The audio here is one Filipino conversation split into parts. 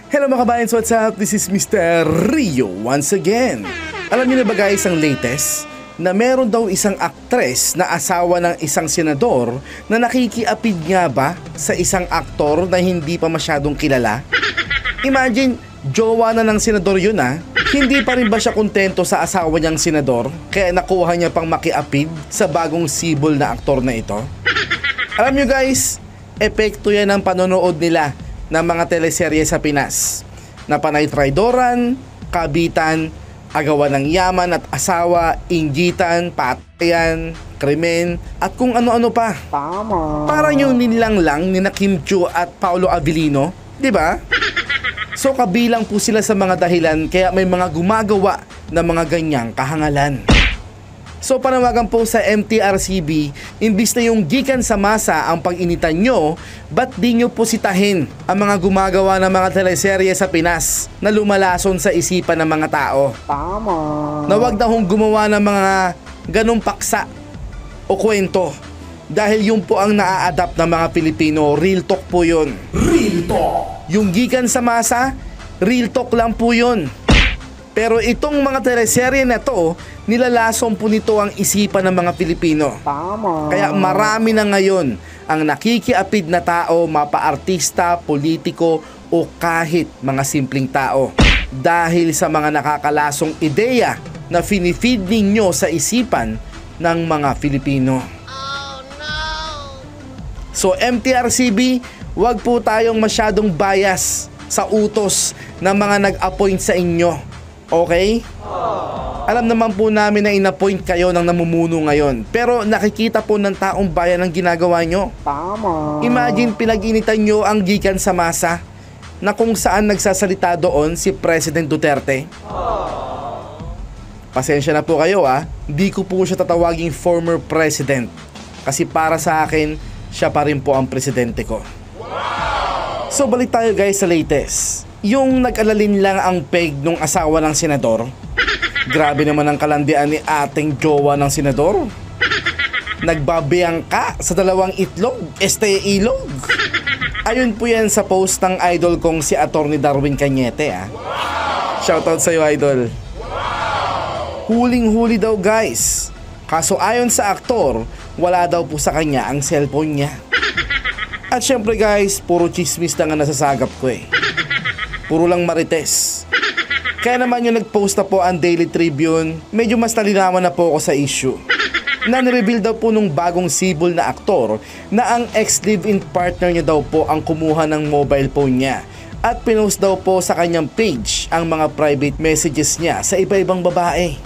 Hello mga kabayan, what's up? This is Mr. Rio once again. Alam niyo na ba guys ang latest? Na meron daw isang aktres na asawa ng isang senador na nakikiapid nga ba sa isang aktor na hindi pa masyadong kilala? Imagine, jowa na ng senador yun ah. Hindi pa rin ba siya kontento sa asawa niyang senador? Kaya nakuha niya pang makiapid sa bagong sibol na aktor na ito? Alam niyo guys, epekto yan ng panonood nila ng mga teleserye sa Pinas na panay traidoran, kabitan, agawan ng yaman at asawa, inggitan, patayan, krimen at kung ano-ano pa. Tama. Para yung nilang lang ni Kim Chiu at Paolo Avellino, di ba? So kabilang po sila sa mga dahilan kaya may mga gumagawa ng mga ganyang kahangalan. So panawagan po sa MTRCB, imbis na yung gikan sa masa ang pag-initan nyo, ba't di nyo po sitahin ang mga gumagawa ng mga teleserye sa Pinas na lumalason sa isipan ng mga tao? Tama. Na wag na hong gumawa ng mga ganong paksa o kwento. Dahil yun po ang naa-adapt ng mga Pilipino, real talk po yun. Real talk! Yung gikan sa masa, real talk lang po yun. Pero itong mga teleserye na to, nilalason po nito ang isipan ng mga Pilipino. Tama. Kaya marami na ngayon ang nakikiapid na tao, mapa-artista, politiko o kahit mga simpleng tao. Dahil sa mga nakakalasong ideya na finifeed ninyo sa isipan ng mga Filipino. Oh no! So MTRCB, wag po tayong masyadong bias sa utos ng mga nag-appoint sa inyo. Okay? Alam naman po namin na in-appoint kayo ng namumuno ngayon. Pero nakikita po ng taong bayan ang ginagawa nyo. Tama. Imagine pinag-initan nyo ang gikan sa masa na kung saan nagsasalita doon si President Duterte. Pasensya na po kayo ah. Hindi ko po siya tatawaging former president. Kasi para sa akin, siya pa rin po ang presidente ko. So balik tayo guys sa latest. Yung nag-alalin lang ang peg nung asawa ng senador. Grabe naman ang kalandian ni ating jowa ng senador. Nagbabiyang ka sa dalawang itlog, ilog. Ayun po yan sa post ng idol kong si Atty. Darwin Cañete ah. Shoutout sa'yo idol. Huling-huli daw guys. Kaso ayon sa aktor, wala daw po sa kanya ang cellphone niya. At syempre guys, puro chismis lang ang nasasagap ko eh. Puro lang marites. Kaya naman yung nag-post na po ang Daily Tribune, medyo mas nalinawan na po ako sa issue. Na nireveal daw po nung bagong sibol na aktor na ang ex-live-in partner niya daw po ang kumuha ng mobile phone niya. At pinost daw po sa kanyang page ang mga private messages niya sa iba-ibang babae.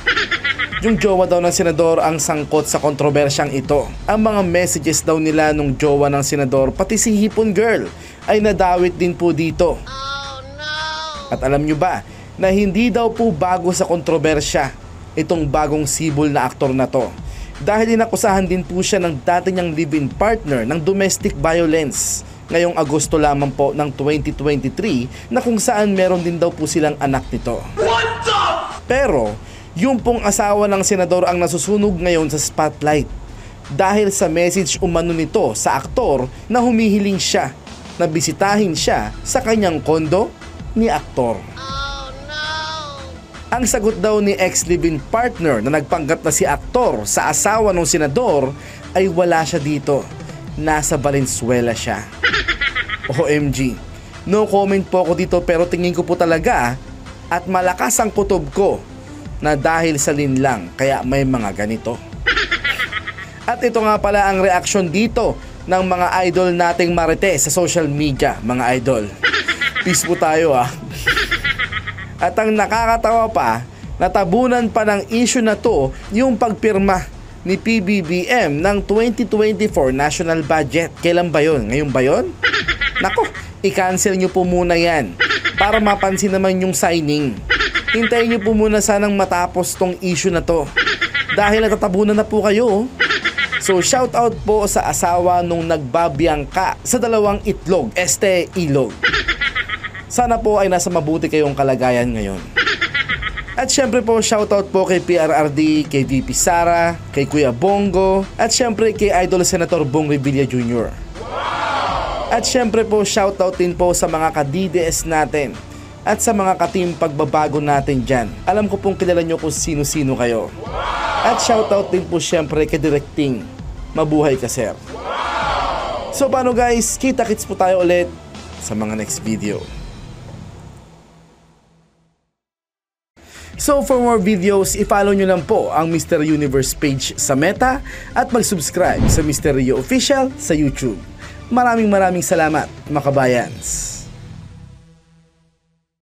Yung jowa daw ng senador ang sangkot sa kontrobersyang ito. Ang mga messages daw nila nung jowa ng senador, pati si Hipon Girl, ay nadawit din po dito. At alam nyo ba na hindi daw po bago sa kontrobersya itong bagong sibol na aktor na to. Dahil inakusahan din po siya ng dati niyang live-in partner ng domestic violence ngayong Agosto lamang po ng 2023 na kung saan meron din daw po silang anak nito. Pero yung pong asawa ng senador ang nasusunog ngayon sa spotlight dahil sa message umano nito sa aktor na humihiling siya na bisitahin siya sa kanyang kondo ni aktor. Oh no! Ang sagot daw ni ex-live-in partner na nagpanggap na si aktor sa asawa ng senador ay wala siya dito. Nasa Valenzuela siya. OMG. No comment po ako dito pero tingin ko po talaga at malakas ang kutob ko na dahil sa linlang kaya may mga ganito. At ito nga pala ang reaksyon dito ng mga idol nating marites sa social media, mga idol. Peace po tayo ah. At ang nakakatawa pa, natabunan pa ng issue na to yung pagpirma ni PBBM ng 2024 national budget. Kailan ba yun? Ngayon ba yun? Nako, i-cancel nyo po muna yan para mapansin naman yung signing. Hintayin nyo po muna sanang matapos tong issue na to dahil natatabunan na po kayo. So shoutout po sa asawa nung nagbabiyangka sa dalawang itlog, ilog. Sana po ay nasa mabuti kayong kalagayan ngayon. At syempre po shoutout po kay PRRD, kay VP Sara, kay Kuya Bongo, at syempre kay Idol Senator Bong Revilla Jr. At syempre po shoutout din po sa mga ka-DDS natin At sa mga ka-team pagbabago natin dyan, alam ko pong kilala nyo kung sino-sino kayo. At shoutout din po syempre kay Directing. Mabuhay ka, sir. So paano guys, kita-kits po tayo ulit sa mga next video. So for more videos, i-follow nyo lang po ang Mr. Universe page sa Meta at mag-subscribe sa Mr. Rio Official sa YouTube. Maraming salamat, mga kabayans.